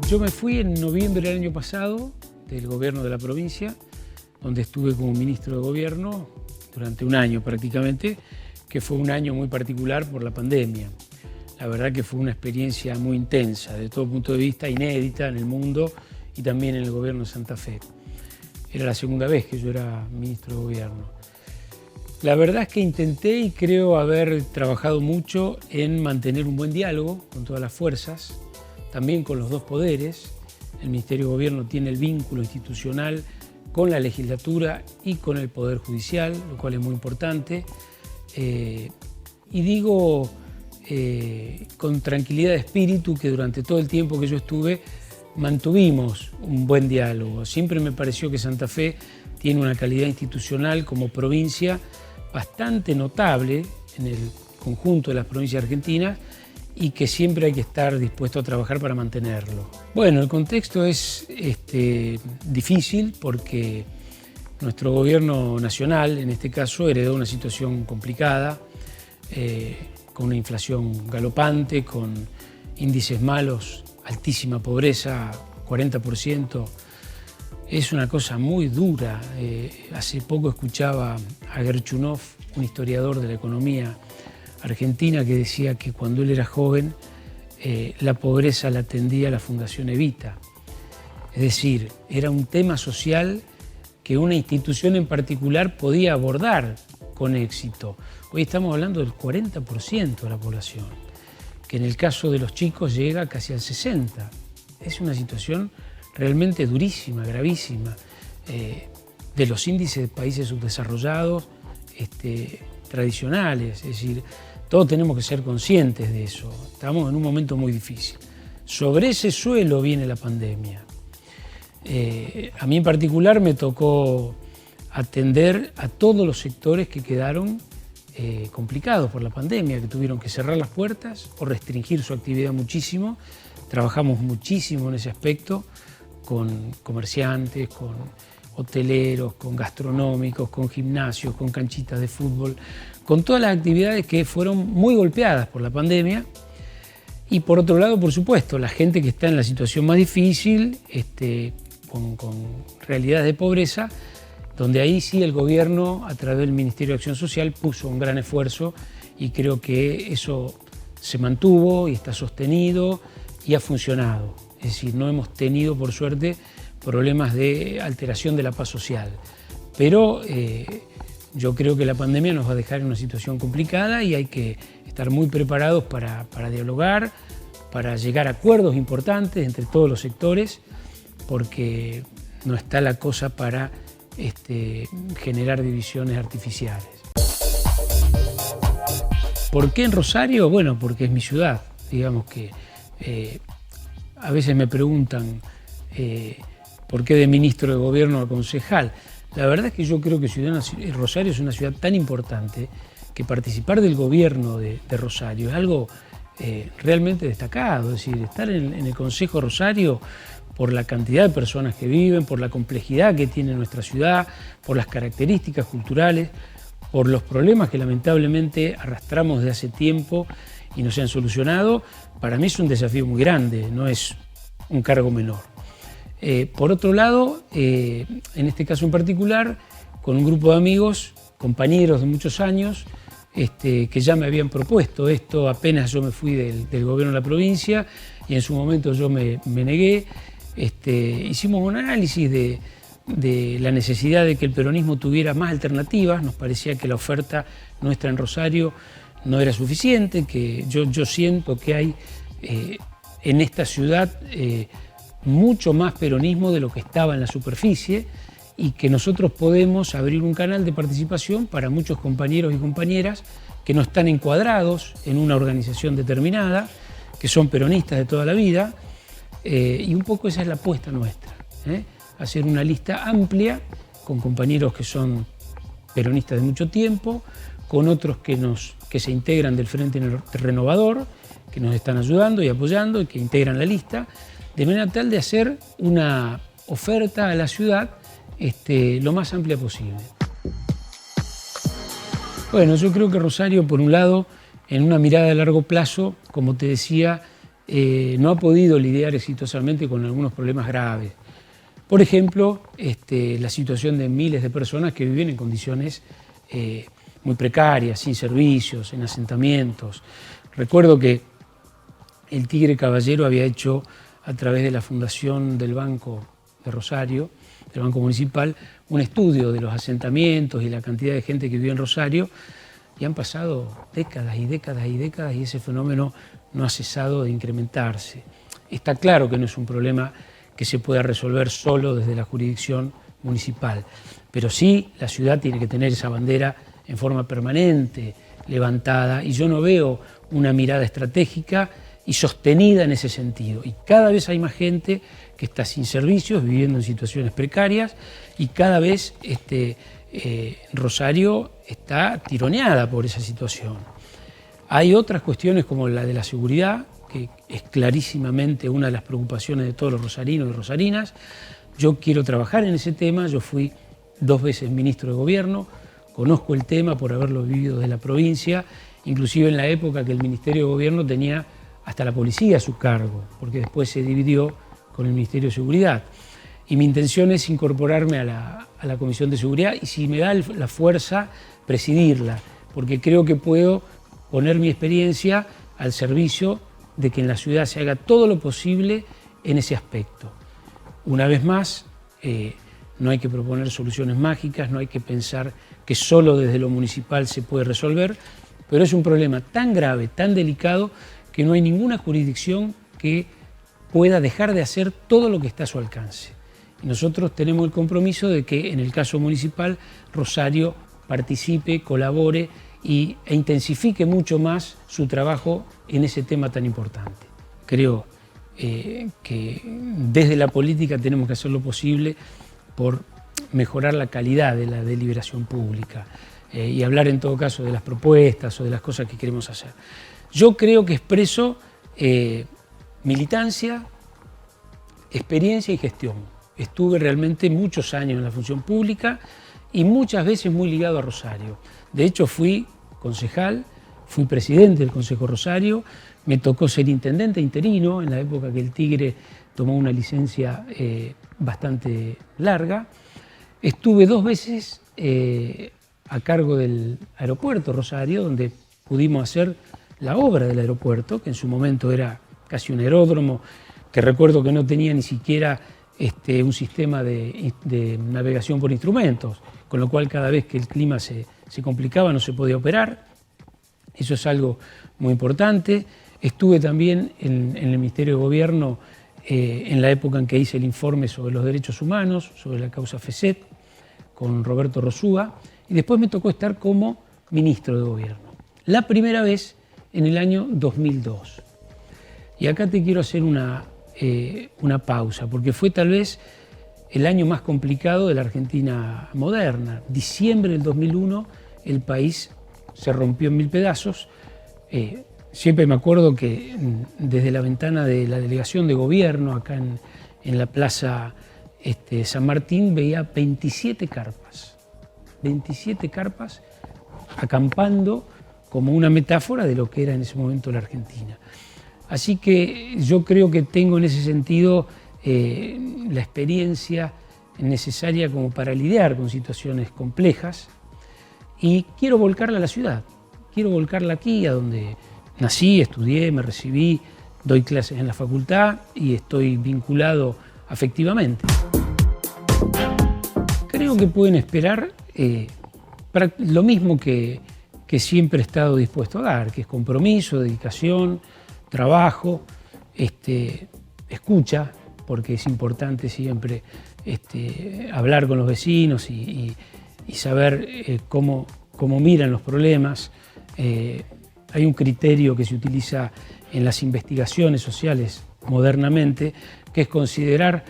Yo me fui en noviembre del año pasado del gobierno de la provincia, donde estuve como ministro de gobierno durante un año prácticamente, que fue un año muy particular por la pandemia. La verdad que fue una experiencia muy intensa, de todo punto de vista, inédita en el mundo y también en el gobierno de Santa Fe. Era la segunda vez que yo era ministro de gobierno. La verdad es que intenté y creo haber trabajado mucho en mantener un buen diálogo con todas las fuerzas, también con los dos poderes. El Ministerio de Gobierno tiene el vínculo institucional con la legislatura y con el Poder Judicial, lo cual es muy importante. Y digo con tranquilidad de espíritu que durante todo el tiempo que yo estuve mantuvimos un buen diálogo. Siempre me pareció que Santa Fe tiene una calidad institucional como provincia bastante notable en el conjunto de las provincias argentinas y que siempre hay que estar dispuesto a trabajar para mantenerlo. Bueno, el contexto es difícil porque nuestro gobierno nacional, en este caso, heredó una situación complicada, con una inflación galopante, con índices malos, altísima pobreza, 40%. Es una cosa muy dura. Hace poco escuchaba a Gerchunov, un historiador de la economía argentina, que decía que cuando él era joven la pobreza la atendía la Fundación Evita. Es decir, era un tema social que una institución en particular podía abordar con éxito. Hoy estamos hablando del 40% de la población, que en el caso de los chicos llega casi al 60%. Es una situación realmente durísima, gravísima, de los índices de países subdesarrollados tradicionales. Es decir, todos tenemos que ser conscientes de eso. Estamos en un momento muy difícil. Sobre ese suelo viene la pandemia. A mí en particular me tocó atender a todos los sectores que quedaron complicados por la pandemia, que tuvieron que cerrar las puertas o restringir su actividad muchísimo. Trabajamos muchísimo en ese aspecto con comerciantes, con hoteleros, con gastronómicos, con gimnasios, con canchitas de fútbol, con todas las actividades que fueron muy golpeadas por la pandemia. Y por otro lado, por supuesto, la gente que está en la situación más difícil, con realidades de pobreza, donde ahí sí el gobierno, a través del Ministerio de Acción Social, puso un gran esfuerzo y creo que eso se mantuvo y está sostenido y ha funcionado. Es decir, no hemos tenido, por suerte, problemas de alteración de la paz social. Pero yo creo que la pandemia nos va a dejar en una situación complicada y hay que estar muy preparados para dialogar, para llegar a acuerdos importantes entre todos los sectores, porque no está la cosa para generar divisiones artificiales. ¿Por qué en Rosario? Bueno, porque es mi ciudad. Digamos que a veces me preguntan ¿por qué de ministro de gobierno a concejal? La verdad es que yo creo que Rosario es una ciudad tan importante que participar del gobierno de Rosario es algo realmente destacado. Es decir, estar en el Consejo Rosario por la cantidad de personas que viven, por la complejidad que tiene nuestra ciudad, por las características culturales, por los problemas que lamentablemente arrastramos de hace tiempo y no se han solucionado, para mí es un desafío muy grande, no es un cargo menor. Por otro lado, en este caso en particular, con un grupo de amigos, compañeros de muchos años, que ya me habían propuesto esto apenas yo me fui del gobierno de la provincia y en su momento yo me negué. Hicimos un análisis de la necesidad de que el peronismo tuviera más alternativas. Nos parecía que la oferta nuestra en Rosario no era suficiente, que yo siento que hay en esta ciudad mucho más peronismo de lo que estaba en la superficie y que nosotros podemos abrir un canal de participación para muchos compañeros y compañeras que no están encuadrados en una organización determinada, que son peronistas de toda la vida, y un poco esa es la apuesta nuestra, hacer una lista amplia con compañeros que son peronistas de mucho tiempo, con otros que se integran del Frente Renovador, que nos están ayudando y apoyando y que integran la lista, de manera tal de hacer una oferta a la ciudad lo más amplia posible. Bueno, yo creo que Rosario, por un lado, en una mirada de largo plazo, como te decía, no ha podido lidiar exitosamente con algunos problemas graves. Por ejemplo, la situación de miles de personas que viven en condiciones muy precarias, sin servicios, en asentamientos. Recuerdo que el Tigre Caballero había hecho, a través de la fundación del Banco de Rosario, del Banco Municipal, un estudio de los asentamientos y la cantidad de gente que vive en Rosario, y han pasado décadas y décadas y décadas y ese fenómeno no ha cesado de incrementarse. Está claro que no es un problema que se pueda resolver solo desde la jurisdicción municipal, pero sí la ciudad tiene que tener esa bandera en forma permanente, levantada, y yo no veo una mirada estratégica y sostenida en ese sentido. Y cada vez hay más gente que está sin servicios, viviendo en situaciones precarias, y cada vez Rosario está tironeada por esa situación. Hay otras cuestiones como la de la seguridad, que es clarísimamente una de las preocupaciones de todos los rosarinos y rosarinas. Yo quiero trabajar en ese tema, yo fui 2 veces ministro de Gobierno, conozco el tema por haberlo vivido desde la provincia, inclusive en la época que el Ministerio de Gobierno tenía hasta la policía a su cargo, porque después se dividió con el Ministerio de Seguridad. Y mi intención es incorporarme a la Comisión de Seguridad y, si me da la fuerza, presidirla, porque creo que puedo poner mi experiencia al servicio de que en la ciudad se haga todo lo posible en ese aspecto. Una vez más, no hay que proponer soluciones mágicas, no hay que pensar que solo desde lo municipal se puede resolver, pero es un problema tan grave, tan delicado, que no hay ninguna jurisdicción que pueda dejar de hacer todo lo que está a su alcance. Y nosotros tenemos el compromiso de que en el caso municipal Rosario participe, colabore e intensifique mucho más su trabajo en ese tema tan importante. Creo que desde la política tenemos que hacer lo posible por mejorar la calidad de la deliberación pública y hablar en todo caso de las propuestas o de las cosas que queremos hacer. Yo creo que expreso militancia, experiencia y gestión. Estuve realmente muchos años en la función pública y muchas veces muy ligado a Rosario. De hecho, fui concejal, fui presidente del Consejo Rosario, me tocó ser intendente interino en la época que el Tigre tomó una licencia bastante larga. Estuve 2 veces a cargo del aeropuerto Rosario, donde pudimos hacer la obra del aeropuerto, que en su momento era casi un aeródromo, que recuerdo que no tenía ni siquiera un sistema de navegación por instrumentos, con lo cual cada vez que el clima se complicaba no se podía operar. Eso es algo muy importante. Estuve también en el Ministerio de Gobierno en la época en que hice el informe sobre los derechos humanos, sobre la causa FESET, con Roberto Rosúa, y después me tocó estar como ministro de Gobierno. La primera vez en el año 2002. Y acá te quiero hacer una pausa, porque fue tal vez el año más complicado de la Argentina moderna. Diciembre del 2001, el país se rompió en 1000 pedazos. Siempre me acuerdo que desde la ventana de la delegación de gobierno, acá en la plaza San Martín, veía 27 carpas acampando como una metáfora de lo que era en ese momento la Argentina. Así que yo creo que tengo en ese sentido la experiencia necesaria como para lidiar con situaciones complejas y quiero volcarla a la ciudad, quiero volcarla aquí, a donde nací, estudié, me recibí, doy clases en la facultad y estoy vinculado afectivamente. Creo que pueden esperar lo mismo que siempre he estado dispuesto a dar, que es compromiso, dedicación, trabajo, escucha, porque es importante siempre hablar con los vecinos y saber cómo miran los problemas. Hay un criterio que se utiliza en las investigaciones sociales modernamente, que es considerar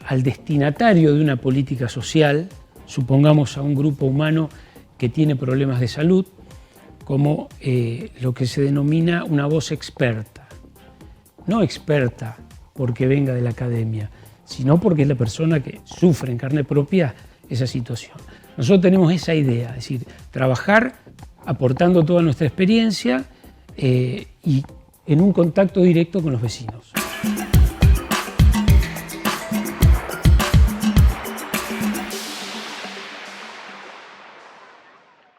al destinatario de una política social, supongamos a un grupo humano que tiene problemas de salud, como lo que se denomina una voz experta. No experta porque venga de la academia, sino porque es la persona que sufre en carne propia esa situación. Nosotros tenemos esa idea, es decir, trabajar aportando toda nuestra experiencia y en un contacto directo con los vecinos.